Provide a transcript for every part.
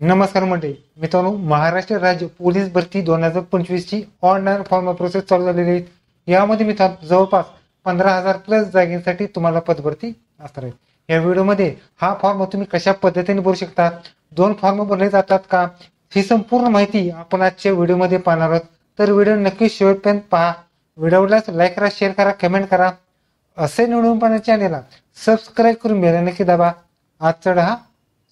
नमस्कार मंडळी मित्रांनो, महाराष्ट्र राज्य पोलीस भरती 2025 ची ऑनलाईन फॉर्म प्रोसेस चालू झालेली आहे. यामध्ये मित्रांनो जवळपास 15,000 प्लस जागेसाठी तुम्हाला पदभरती असणार आहे. या व्हिडिओमध्ये हा फॉर्म तुम्ही कशा पद्धतीने भरू शकता, 2 फॉर्म भरले जातात का, ही संपूर्ण माहिती आपण आजच्या व्हिडिओमध्ये पाहणार आहोत. तर व्हिडिओ नक्की शेवटपर्यंत पहा. व्हिडिओला लाईक करा, शेअर करा, कमेंट करा. असे निवडून पाहण्याच्या चॅनेलला सबस्क्राईब करून बेल नक्की दाबा. आजचा हा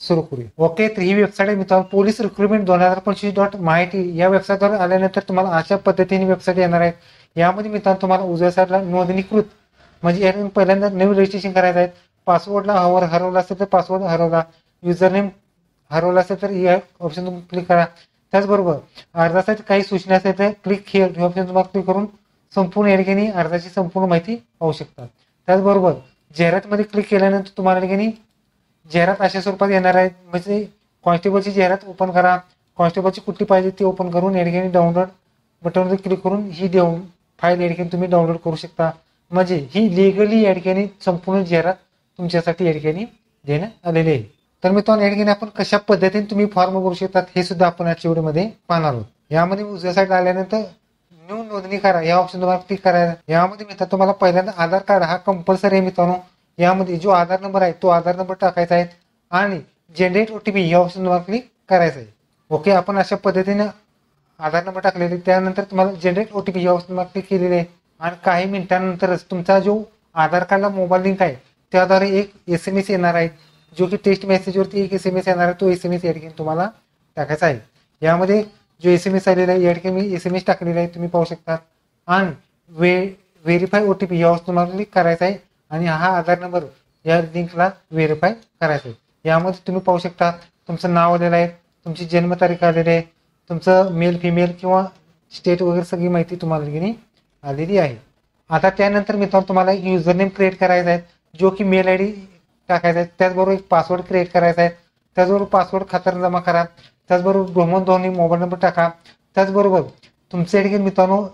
सुरू करूया. ओके, तर ही वेबसाईट आहे मित्रांनो, पोलीस रिक्रुटमेंट 2025.माहिती या वेबसाईटवर आल्यानंतर तुम्हाला अशा पद्धतीने वेबसाईट येणार आहे. यामध्ये मित्रांनो तुम्हाला उजव्या साईडला नोंदणीकृत म्हणजे यातून पहिल्यांदा नवीन रजिस्ट्रेशन करायचं आहे. पासवर्डला हरवला असेल तर पासवर्ड हरवला, युजर नेम हरवला असेल तर या ऑप्शन तुम्ही क्लिक करा. त्याचबरोबर अर्जासाठी काही सूचना असेल तर क्लिक हिअर हे ऑप्शन तुम्हाला क्लिक करून संपूर्ण या ठिकाणी अर्जाची संपूर्ण माहिती पाहू शकता. त्याचबरोबर जाहिरातमध्ये क्लिक केल्यानंतर तुम्हाला या ठिकाणी जाहिरात अशा स्वरूपात येणार आहे. म्हणजे कॉन्स्टेबलची जाहिरात ओपन करा, कॉन्स्टेबलची कुठली पाहिजे ती ओपन करून या ठिकाणी डाउनलोड बटनवर क्लिक करून ही देऊन फाईल या ठिकाणी तुम्ही डाउनलोड करू शकता. म्हणजे ही लिगली या ठिकाणी संपूर्ण जाहिरात तुमच्यासाठी या ठिकाणी देण्यात आलेली आहे. तर मित्रांनो, या ठिकाणी आपण कशा पद्धतीने तुम्ही फॉर्म भरू शकतात हे सुद्धा आपण आजच्या व्हिडिओमध्ये पाहणार आहोत. यामध्ये उजव्या साईडला आल्यानंतर न्यू नोंदणी करा या ऑप्शन तुम्हाला क्लिक करायला. यामध्ये मित्रांनो तुम्हाला पहिल्यांदा आधार कार्ड हा कंपल्सरी आहे मित्रांनो. यामध्ये जो आधार नंबर आहे तो आधार नंबर टाकायचा आहे आणि जनरेट ओटीपी या ऑप्शन तुम्हाला क्लिक करायचं आहे. ओके, आपण अशा पद्धतीने आधार नंबर टाकलेले, त्यानंतर तुम्हाला जनरेट ओटीपी या ऑप्शन तुम्हाला क्लिक केलेले आहे आणि काही मिनिटांनंतरच तुमचा जो आधार कार्डला मोबाईल लिंक आहे त्याद्वारे एक SMS येणार आहे, जो की टेक्स्ट मेसेजवरती एक SMS येणार आहे. तो SMS या ठिकाणी तुम्हाला टाकायचा आहे. यामध्ये जो SMS आलेला आहे या ठिकाणी मी SMS टाकलेला आहे, तुम्ही पाहू शकता. आणि व्हेरीफाय ओटीपी या ऑप्शन तुम्हाला क्लिक करायचा आहे आणि हा आधार नंबर या लिंकला व्हेरीफाय करायचं आहे. यामध्ये तुम्ही पाहू शकता तुमचं नाव आलेलं आहे, तुमची जन्मतारीख आलेली आहे, तुमचं मेल फिमेल किंवा स्टेट वगैरे सगळी माहिती तुम्हाला ठिकाणी आलेली आहे. आता त्यानंतर मित्रांनो तुम्हाला एक युजर नेम क्रिएट करायचा आहे, जो की मेल ID टाकायचा आहे. त्याचबरोबर एक पासवर्ड क्रिएट करायचा आहे. त्याचबरोबर पासवर्ड खात्यावर जमा करा. त्याचबरोबर दोन्ही मोबाईल नंबर टाका. त्याचबरोबर तुमच्या ठिकाणी मित्रांनो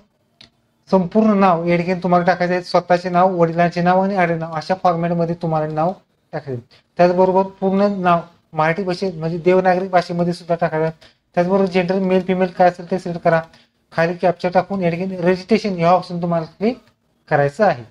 संपूर्ण नाव या ठिकाणी तुम्हाला टाकायचं आहे. स्वतःचे नाव, वडिलांचे नाव आणि आडनाव अशा फॉर्मॅटमध्ये तुम्हाला नाव टाकायचे. त्याचबरोबर पूर्ण नाव मराठी भाषेत म्हणजे देवनागरी भाषेमध्ये सुद्धा टाकायचं. त्याचबरोबर जेंडर मेल फिमेल काय असेल ते सिलेक्ट करा. खाली कॅप्चर टाकून या ठिकाणी रजिस्ट्रेशन या ऑप्शन तुम्हाला क्लिक करायचं आहे.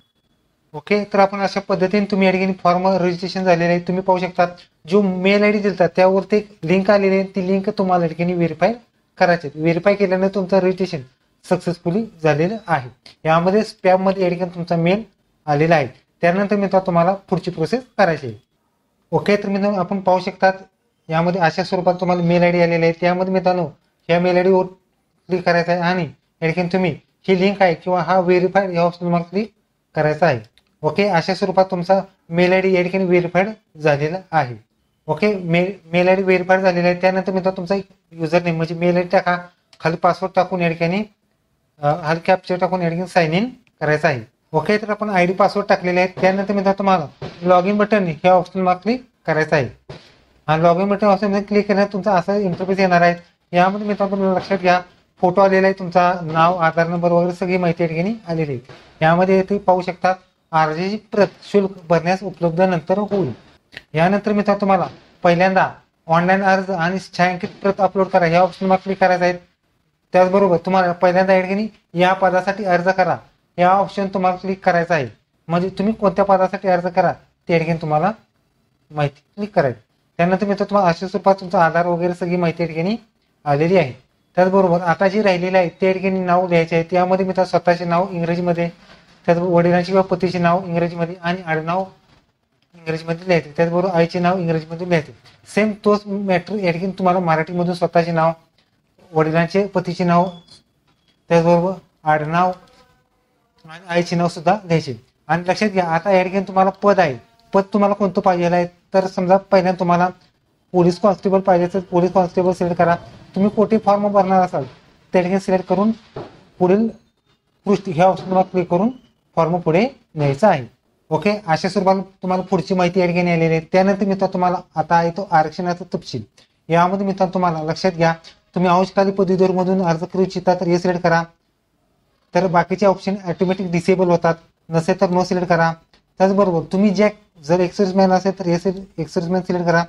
ओके, तर आपण अशा पद्धतीने तुम्ही या ठिकाणी फॉर्म रजिस्ट्रेशन झालेलं आहे. तुम्ही पाहू शकता जो मेल ID दिलता त्यावरती एक लिंक आलेली आहे, ती लिंक तुम्हाला या ठिकाणी व्हेरीफाय करायची. व्हेरीफाय केल्यानंतर तुमचं रजिस्ट्रेशन सक्सेसफुली झालेलं आहे. यामध्ये स्पॅम मध्ये या ठिकाणी तुमचा मेल आलेला आहे. त्यानंतर मित्रांनो तुम्हाला पुढची प्रोसेस करायची आहे. ओके, तर मित्रांनो आपण पाहू शकतात यामध्ये अशा स्वरूपात तुम्हाला मेल ID आलेला आहे. त्यामध्ये मित्रांनो ह्या मेल ID वर क्लिक करायचं आहे आणि या ठिकाणी तुम्ही ही लिंक आहे किंवा हा व्हेरीफाय या ऑप्शन तुम्हाला क्लिक करायचा आहे. ओके, अशा स्वरूपात तुमचा मेल ID या ठिकाणी व्हेरीफाईड झालेला आहे. ओके, मेल ID व्हेरीफाईड झालेला आहे. त्यानंतर मित्रांनो तुमचा युजर नेम म्हणजे मेल ID टाका, खाली पासवर्ड टाकून या ठिकाणी खाली कॅप्चर टाकून या ठिकाणी साइन इन करायचं आहे. ओके, तर आपण ID पासवर्ड टाकलेले आहेत. त्यानंतर मित्रांनो तुम्हाला लॉग इन बटन ह्या ऑप्शन वर क्लिक करायचं आहे. हा log in button option click केल्यानंतर तुमचा असा इंटरफेस येणार आहे. यामध्ये मित्रांनो तुम्ही लक्षात घ्या, फोटो आलेला आहे, तुमचा नाव, आधार नंबर वगैरे सगळी माहिती या ठिकाणी आलेली आहे. यामध्ये ते पाहू शकता अर्जाची प्रत शुल्क भरण्यास उपलब्ध नंतर होईल. यानंतर मित्रांनो तुम्हाला पहिल्यांदा ऑनलाईन अर्ज आणि छायांकित प्रत अपलोड करा या ऑप्शनवर क्लिक करायचं आहे. त्याचबरोबर तुम्हाला पहिल्यांदा या ठिकाणी या पदासाठी अर्ज करा या ऑप्शन तुम्हाला क्लिक करायचं आहे. म्हणजे तुम्ही कोणत्या पदासाठी अर्ज करा त्या ठिकाणी तुम्हाला माहिती क्लिक करायची. त्यानंतर मित्रांनो तुम्हाला अशा स्वरूपात तुमचा आधार वगैरे सगळी माहिती या ठिकाणी आलेली आहे. त्याचबरोबर आता जी राहिलेली आहे त्या ठिकाणी नाव लिहायचे आहे. त्यामध्ये मित्रांनो स्वतःचे नाव इंग्रजीमध्ये, त्याचबरोबर वडिलांचे किंवा पतीचे नाव इंग्रजीमध्ये आणि आडनाव इंग्रजीमध्ये लिहायचे. त्याचबरोबर आईचे नाव इंग्रजीमध्ये लिहायचे. सेम तोच मॅटर या ठिकाणी तुम्हाला मराठीमधून स्वतःचे नाव, वडिलांचे पतीचे नाव, त्याचबरोबर आडनाव आणि आईचे नाव सुद्धा लिहायचे. आणि लक्षात घ्या आता या ठिकाणी तुम्हाला पद आहे, पद तुम्हाला कोणतं पाहिजे आहे. तर समजा पहिल्यांदा तुम्हाला पोलीस कॉन्स्टेबल पाहिजे तर पोलीस कॉन्स्टेबल सिलेक्ट करा. तुम्ही कोठे फॉर्म भरणार असाल त्या ठिकाणी सिलेक्ट करून पुढील पृष्ठ ह्या ऑप्शन तुम्हाला क्लिक करून फॉर्म पुढे न्यायचा आहे. ओके, अशा स्वरूपात तुम्हाला पुढची माहिती या ठिकाणी आलेली आहे. त्यानंतर मित्रांनो तुम्हाला आता आहे तो आरक्षणाचा तपशील. यामध्ये मित्रांनो तुम्हाला लक्षात घ्या, तुम्ही अंशकाली पदवीधर मधून अर्ज करू इच्छिता तर हे सिलेक्ट करा. तर बाकीचे ऑप्शन ऑटोमॅटिक डिसेबल होतात, नसेल तर नो सिलेक्ट करा. त्याचबरोबर तुम्ही जर एक्सर्समॅन असेल तर एक्सर्समॅन सिलेक्ट करा.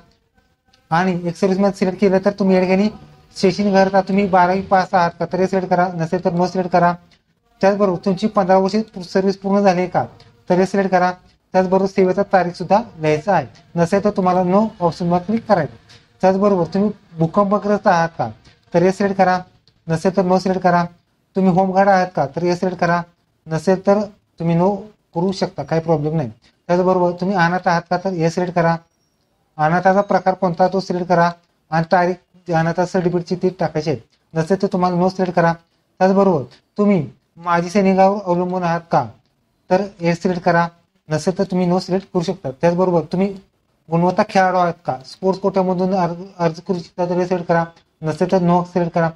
आणि एक सर्व्हिसमॅन सिलेक्ट केलं तर तुम्ही या ठिकाणी शैक्षणिक अर्हता तुम्ही 12वी पास आहात का तर हे सिलेक्ट करा, नसेल तर नो सिलेक्ट करा. त्याचबरोबर तुमची 15 वर्षे सर्व्हिस पूर्ण झाली आहे का तर हे सिलेक्ट करा. त्याचबरोबर सेवेचा तारीख सुद्धा लिहायचा आहे, नसेल तर तुम्हाला नो ऑप्शनवर क्लिक करायचं. त्याचबरोबर तुम्ही भूकंपग्रस्त आहात का तर हे सिलेक्ट करा, नसेल तर नो सिलेक्ट करा. तुम्ही होमगार्ड आहात का तर हे सिलेक्ट करा, नसेल तर तुम्ही नो करू शकता, काही प्रॉब्लेम नाही. त्याचबरोबर तुम्ही अनाथ आहात का तर हे सिलेक्ट करा. अनाथाचा प्रकार कोणता तो सिलेक्ट करा आणि तारीख अनाथा सर्टिफिकेटची ती टाकायची आहे, नसेल तर तुम्हाला नो सिलेक्ट करा. त्याचबरोबर तुम्ही माजी सैनिकावर अवलंबून आहात का तर हे सिलेक्ट करा, नसेल तर तुम्ही नो सिलेक्ट करू शकता. त्याचबरोबर तुम्ही गुणवत्ता खेळाडू आहात का स्पोर्ट्स कोट्यामधून अर्ज करू इच्छिता तर हे सिलेक्ट करा, नसेल तर नो सिलेक्ट करा.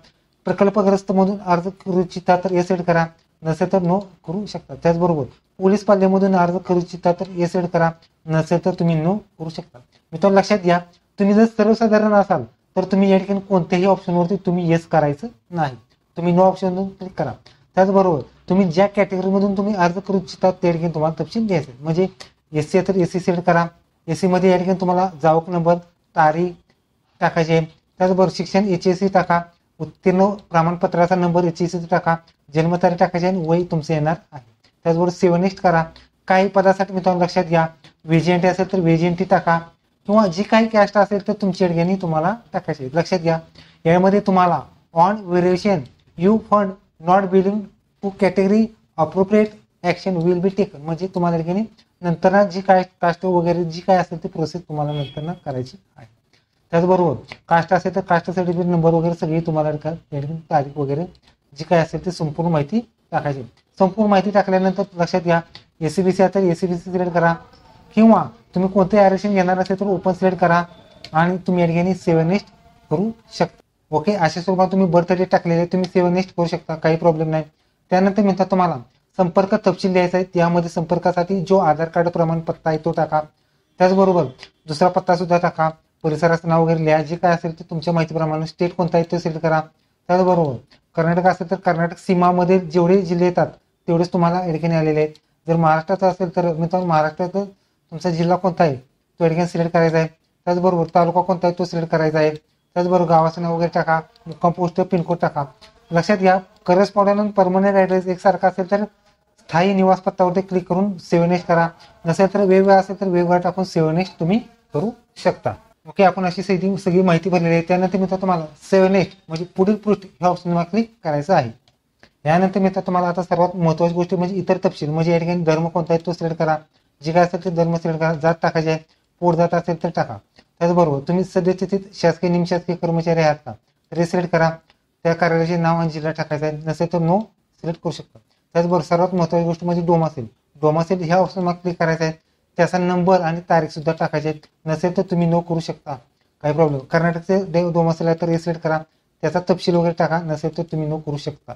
प्रकल्पग्रस्त मधून अर्ज करू इच्छिता तर हे सिलेक्ट करा, नसेल तर नो करू शकता. त्याचबरोबर पोलीस पाल्यमधून अर्ज करू इच्छिता तर हे सिलेक्ट करा, नसेल तर तुम्ही नो करू शकता. मित्रांनो लक्षात घ्या, तुम्ही जर सर्वसाधारण असाल तर तुम्ही या ठिकाणी कोणत्याही ऑप्शनवरती तुम्ही येस करायचं नाही, तुम्ही नो ऑप्शनवर क्लिक करा. त्याचबरोबर तुम्ही ज्या कॅटेगरीमधून तुम्ही अर्ज करू इच्छिता त्या ठिकाणी तुम्हाला तपशील द्यायचे, म्हणजे एस सी तर एस सी सिलेक्ट करा. एस मध्ये या ठिकाणी तुम्हाला जावक नंबर तारीख टाकायचे आहे. त्याचबरोबर शिक्षण HSC टाका, उत्तीर्ण प्रमाणपत्राचा नंबर HSC टाका, जन्मतारीख टाकायची आणि वय तुमचं येणार आहे. त्याचबरोबर सेव्ह नेक्स्ट करा. काही पदासाठी मित्रांनो लक्षात घ्या, व्हीजीएनटी असेल तर व्हीजीएनटी टाका किंवा जी काही कॅस्ट असेल तर तुमच्या ठिकाणी तुम्हाला टाकायचे. लक्षात घ्या, यामध्ये तुम्हाला on variation you found not belonging to category appropriate action will be taken, म्हणजे तुम्हाला ठिकाणी नंतर जी काय कास्ट वगैरे जी काय असेल ती प्रोसेस तुम्हाला नंतर करायची आहे. त्याचबरोबर कास्ट असेल तर कास्ट सर्टिफिकेट नंबर वगैरे सगळी तुम्हाला तारीख वगैरे जी काय असेल ती संपूर्ण माहिती टाकायची. संपूर्ण माहिती टाकल्यानंतर लक्षात घ्या, एसीबीसी तर एसीबीसी सिलेक्ट करा किंवा तुम्ही कोणते आरक्षण घेणार असेल तर ओपन सिलेक्ट करा आणि तुम्ही या ठिकाणी सेव्ह नेक्स्ट करू शकता. ओके, अशा स्वरूपात तुम्ही बर्थ डेट टाकलेले तुम्ही सेव्ह नेक्स्ट करू शकता, काही प्रॉब्लेम नाही. त्यानंतर म्हणतात तुम्हाला संपर्क तपशील द्यायचा आहे, त्यामध्ये संपर्कासाठी जो आधार कार्ड प्रमाणपत्र आहे तो टाका. त्याचबरोबर दुसरा पत्ता सुद्धा टाका, परिसराचं नाव वगैरे लिहा, जे काय असेल ते तुमच्या माहितीप्रमाणे. स्टेट कोणता आहे तो सिलेक्ट करा. त्याचबरोबर कर्नाटक असेल तर कर्नाटक सीमामध्ये जेवढे जिल्हे येतात तेवढेच तुम्हाला या ठिकाणी आलेले आहेत. जर महाराष्ट्राचा असेल तर मित्रांनो महाराष्ट्रात तुमचा जिल्हा कोणता आहे तो या ठिकाणी सिलेक्ट करायचा आहे. त्याचबरोबर तालुका कोणता आहे तो सिलेक्ट करायचा आहे. त्याचबरोबर गावाचं नाव वगैरे टाका, मुक्काम पोस्ट पिनकोड टाका. लक्षात घ्या, करस्पॉन्डंट आणि परमनंट ॲड्रेस एकसारखा असेल तर स्थायी निवास पत्तावरती क्लिक करून सेव्ह नेक्स्ट करा, नसेल तर वेगवेगळा असेल तर वेगवेगळा टाकून सेव्ह नेक्स्ट तुम्ही करू शकता. ओके, आपण अशी सगळी माहिती भरलेली आहे. त्यानंतर मित्र तुम्हाला सेव्ह नेक्स्ट म्हणजे पुढील पृष्ठ ह्या ऑप्शनवर क्लिक करायचं आहे. यानंतर मित्र तुम्हाला आता सर्वात महत्त्वाची गोष्ट म्हणजे इतर तपशील, म्हणजे या ठिकाणी धर्म कोणता आहे तो सिलेक्ट करा, जे काय असेल ते धर्म सिलेक्ट करा, जात टाकायचे आहे, पोट जात असेल तर टाका. त्याचबरोबर तुम्ही सद्यस्थितीत शासकीय निमशासकीय कर्मचारी आहात का तर हे सिलेक्ट करा, त्या कार्यालयाचे नाव आणि जिल्हा टाकायचा आहे, नसेल तर नो सिलेक्ट करू शकता. त्याचबरोबर सर्वात महत्त्वाची गोष्ट म्हणजे डोमासेल ह्या ऑप्शनवर क्लिक करायचा आहे, त्याचा नंबर आणि तारीख सुद्धा टाकायचे आहेत, नसेल तर तुम्ही नो करू शकता, काही प्रॉब्लेम. कर्नाटकचे डोमासेल आहे तर हे सिलेक्ट करा, त्याचा तपशील वगैरे टाका, नसेल तर तुम्ही नो करू शकता.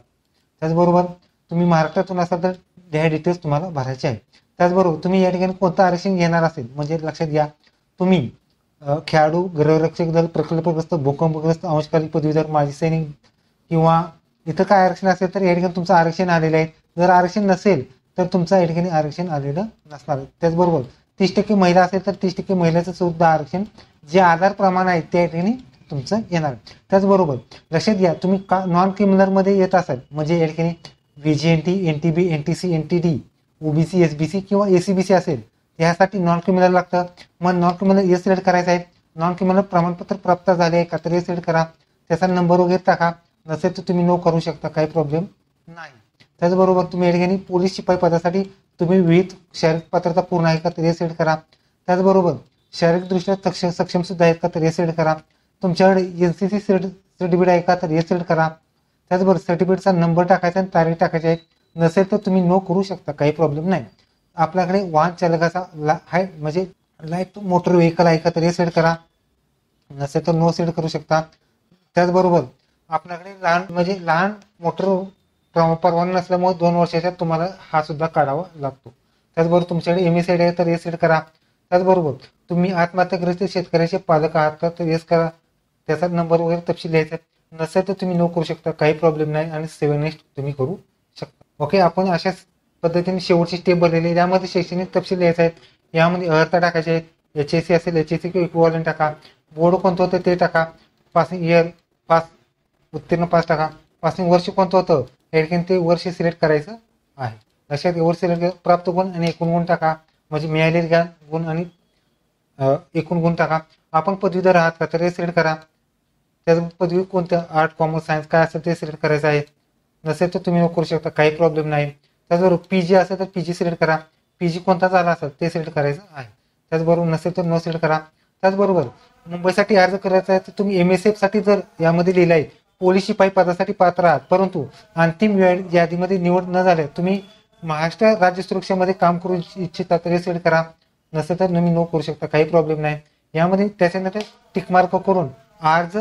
त्याचबरोबर तुम्ही महाराष्ट्रातून असाल तर ह्या डिटेल्स तुम्हाला भरायचे आहे. त्याचबरोबर तुम्ही या ठिकाणी कोणतं आरक्षण घेणार असेल, म्हणजे लक्षात घ्या, तुम्ही खेळाडू, गृहरक्षक दल, प्रकल्पग्रस्त, भूकंपग्रस्त, अंशकालीन पदवीधर, माजी सैनिक किंवा इथं काय आरक्षण असेल तर या ठिकाणी तुमचं आरक्षण आलेलं आहे. जर आरक्षण नसेल तर तुमचं या ठिकाणी आरक्षण आलेलं नसणार. त्याचबरोबर 30% महिला असेल तर 30% महिलाचं सुद्धा आरक्षण जे आधार प्रमाण आहे त्या ठिकाणी तुमचं येणार. त्याचबरोबर लक्षात घ्या, तुम्ही नॉन क्रिमिनल मध्ये येत असाल म्हणजे या ठिकाणी व्हीजीएनटी, NTB, NTC, NTD, OBC, SBC किंवा ACBC असेल यासाठी नॉन क्रिमिनल लागतं. मग नॉन क्रिमिनल हे सिलेक्ट करायचं आहे. नॉन क्रिमिनल प्रमाणपत्र प्राप्त झाले आहे का तर हे सिलेक्ट करा, त्याचा नंबर वगैरे टाका, नसेल तर तुम्ही नो करू शकता, काही प्रॉब्लेम नाही. त्याचबरोबर तुम्ही या ठिकाणी पोलीस शिपाई पदासाठी तुम्ही विविध शारीरिक पात्रता पूर्ण आहे का तर हे सिलेक्ट करा. त्याचबरोबर शारीरिकदृष्ट्या सक्षम सुद्धा आहेत का तर हे सिलेक्ट करा. तुमच्याकडे NCC सर्टिफिकेट आहे का तर हे सिलेक्ट करा. त्याचबरोबर सर्टिफिकेटचा नंबर टाकायचा आणि तारीख टाकायची आहे, नसेल तर तुम्ही नो करू शकता, काही प्रॉब्लेम नाही. आपल्याकडे वाहन चालकाचा म्हणजे लाईट मोटर व्हेकल आहे का तर हे सिलेक्ट करा, नसेल तर नो सिलेक्ट करू शकता. त्याचबरोबर आपल्याकडे लहान मोटर परवाना नसल्यामुळे 2 वर्षाच्या तुम्हाला हा सुद्धा काढावा लागतो. त्याचबरोबर तुमच्याकडे MSID आहे तर हे सिलेक्ट करा. त्याचबरोबर तुम्ही आत्महत्याग्रस्त शेतकऱ्याचे पालक आहात का तर हेच करा, त्याचा नंबर वगैरे तपशील द्यायचा, नसेल तर तुम्ही नो करू शकता, काही प्रॉब्लेम नाही आणि सेव्ह नेक्स्ट तुम्ही करू शकता. ओके, आपण अशाच पद्धतीने शेवटची स्टेप बनलेली आहे. यामध्ये शैक्षणिक तपशील द्यायचे आहेत, यामध्ये अर्हता टाकायचे आहेत, HSC असेल HSC इक्विव्हॅलंट टाका, बोर्ड कोणतं होतं ते टाका, पासिंग इयर पास उत्तीर्ण पास टाका, पासिंग वर्ष कोणतं होतं या ठिकाणी ते वर्ष सिलेक्ट करायचं आहे. लक्षात घ्या, वर्ष सिलेक्ट प्राप्त गुण आणि एकूण गुण टाका, म्हणजे मिळालेले ज्ञान गुण आणि एकूण गुण टाका. आपण पदवीधर आहात का तर हे सिलेक्ट करा. त्याच पदवी कोणतं आर्ट कॉमर्स सायन्स काय असेल ते सिलेक्ट करायचं आहे. नसेल तर तुम्ही करू शकता, काही प्रॉब्लेम नाही. त्याचबरोबर PG असेल तर PG सिलेक्ट करा, PG कोणता झाला असेल ते सिलेक्ट करायचं आहे. त्याचबरोबर नसेल तर नो सिलेक्ट करा. त्याचबरोबर मुंबईसाठी अर्ज करायचा आहे तर तुम्ही MSF साठी जर यामध्ये लिहिलं आहे पोलीस शिपाई पदासाठी पात्र आहात, परंतु अंतिम यादीमध्ये निवड न झाल्या तुम्ही महाराष्ट्र राज्य सुरक्षेमध्ये काम करू इच्छिता तर हे सिलेक्ट करा. नसेल तर तुम्ही नो करू शकता, काही प्रॉब्लेम नाही. यामध्ये त्याच्यानंतर टिकमार्क करून अर्ज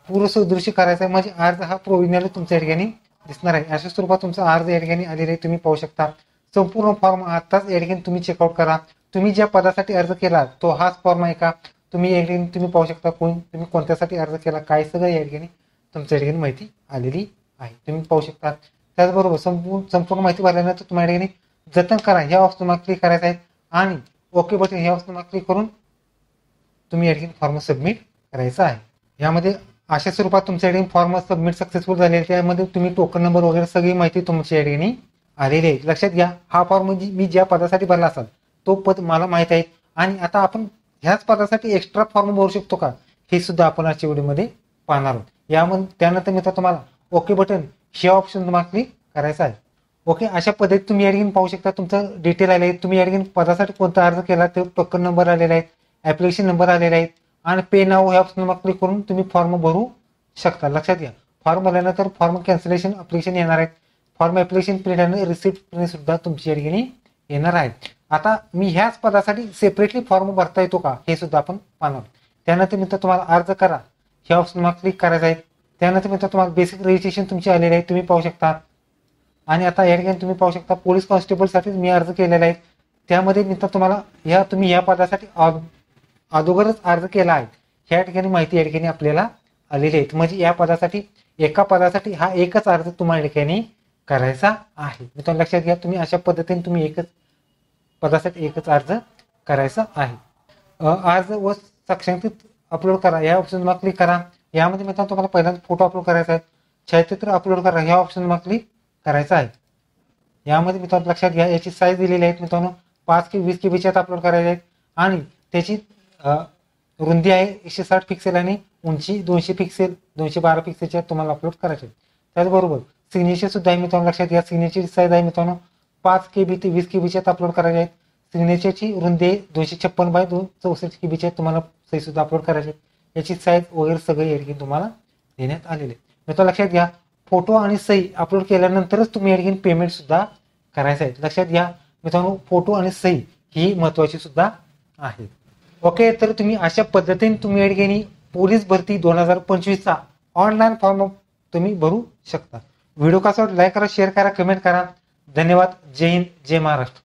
पूर्वसदृश्य करायचा आहे, म्हणजे अर्ज हा प्रोव्हिजनली तुमच्या ठिकाणी दिसणार आहे. अशा स्वरूपात तुमचा अर्ज या ठिकाणी आलेला आहे, तुम्ही पाहू शकता. संपूर्ण फॉर्म आताच या ठिकाणी तुम्ही चेकआउट करा. तुम्ही ज्या पदासाठी अर्ज केला तो हाच फॉर्म आहे का तुम्ही या ठिकाणी तुम्ही पाहू शकता. तुम्ही कोणत्यासाठी अर्ज केला काय सगळं या ठिकाणी तुमच्या ठिकाणी माहिती आलेली आहे, तुम्ही पाहू शकता. त्याचबरोबर संपूर्ण माहिती भरल्यानंतर तुम्हाला या ठिकाणी जतन करा ह्या ऑप्शन तुम्हाला क्लिक करायचं आहे आणि ओके बटन ह्या ऑप्शन तुम्हाला क्लिक करून तुम्ही या ठिकाणी फॉर्म सबमिट करायचा आहे. यामध्ये अशा स्वरूपात तुमच्या ठिकाणी फॉर्म सबमिट सक्सेसफुल झालेले आहे. त्यामध्ये तुम्ही टोकन नंबर वगैरे सगळी माहिती तुमच्या या ठिकाणी आलेली आहे. लक्षात घ्या, हा फॉर्म म्हणजे मी ज्या पदासाठी भरला असाल तो पद मला माहित आहे आणि आता आपण ह्याच पदासाठी एक्स्ट्रा फॉर्म भरू शकतो का हे सुद्धा आपण आजच्या व्हिडिओमध्ये पाहणार आहोत. यामध्ये त्यानंतर मित्र तुम्हाला ओके बटन हे ऑप्शन तुम्हाला क्लिक करायचं आहे. ओके, अशा पद्धतीत तुम्ही या ठिकाणी पाहू शकता तुमचं डिटेल आले आहे. तुम्ही या ठिकाणी पदासाठी कोणता अर्ज केला ते टोकन नंबर आलेला आहे, ऍप्लिकेशन नंबर आलेला आहे आणि पे नाव हे ऑप्शन तुम्हाला क्लिक करून तुम्ही फॉर्म भरू शकता. लक्षात घ्या, फॉर्म भरल्यानंतर फॉर्म कॅन्सलेशन अप्लिकेशन येणार आहे. फॉर्म ऍप्लिकेशन प्रिंट आणि रिसिप्ट प्रिंट सुद्धा तुमच्या या ठिकाणी येणार आहे. आता मी ह्याच पदासाठी सेपरेटली फॉर्म भरता येतो का हे सुद्धा आपण पाहणार. त्यानंतर मित्र तुम्हाला अर्ज करा हे ऑप्शन तुम्हाला क्लिक करायचं आहे. त्यानंतर मित्र तुम्हाला बेसिक रजिस्ट्रेशन तुमचे आलेले आहे, तुम्ही पाहू शकता. आणि आता या ठिकाणी तुम्ही पाहू शकता पोलीस कॉन्स्टेबलसाठी मी अर्ज केलेला आहे. त्यामध्ये मित्र तुम्हाला तुम्ही या पदासाठी अगोदरच अर्ज केला आहे ह्या ठिकाणी माहिती या ठिकाणी आपल्याला आलेली आहे. म्हणजे या पदासाठी एका पदासाठी हा एकच अर्ज तुम्हाला या ठिकाणी करायचा आहे. मित्रांनो लक्षात घ्या, तुम्ही अशा पद्धतीने तुम्ही एकच पदासाठी एकच अर्ज करायचा आहे. अर्ज व साक्षांकित अपलोड करा या ऑप्शन तुम्हाला क्लिक करा. यामध्ये मित्रांनो तुम्हाला पहिल्यांदा फोटो अपलोड करायचा आहे, छायाचित्र अपलोड करा ह्या ऑप्शन तुम्हाला क्लिक करायचा आहे. यामध्ये मित्रांनो लक्षात घ्या याची साईज दिलेली आहे मित्रांनो 5 की 20 KB अपलोड करायचे आहेत आणि त्याची रुंदी आहे 160 पिक्सेल आणि उंची 200 पिक्सेल 212 पिक्सेलच्या तुम्हाला अपलोड करायचे. त्याचबरोबर सिग्नेचर सुद्धा आहे मित्रांनो लक्षात घ्या. सिग्नेचरची साईज आहे मित्रांनो 5 KB ते 20 KB अपलोड करायचे आहेत. सिग्नेचरची रुंदी 256 बाय 64 KB तुम्हाला सही सुद्धा अपलोड करायचे. याची साईज वगैरे सगळे या ठिकाणी तुम्हाला देण्यात आलेले. मित्रांनो लक्षात घ्या, फोटो आणि सही अपलोड केल्यानंतरच तुम्ही या ठिकाणी पेमेंट सुद्धा करायचं आहे. लक्षात घ्या मित्रांनो, फोटो आणि सही ही महत्वाची सुद्धा आहे. ओके, तर तुम्ही अशा पद्धतीने तुम्ही या ठिकाणी पोलीस भरती 2025चा ऑनलाईन फॉर्म तुम्ही भरू शकता. व्हिडिओ कसा वाटला लाईक करा, शेअर करा, कमेंट करा. धन्यवाद. जय हिंद, जय महाराष्ट्र.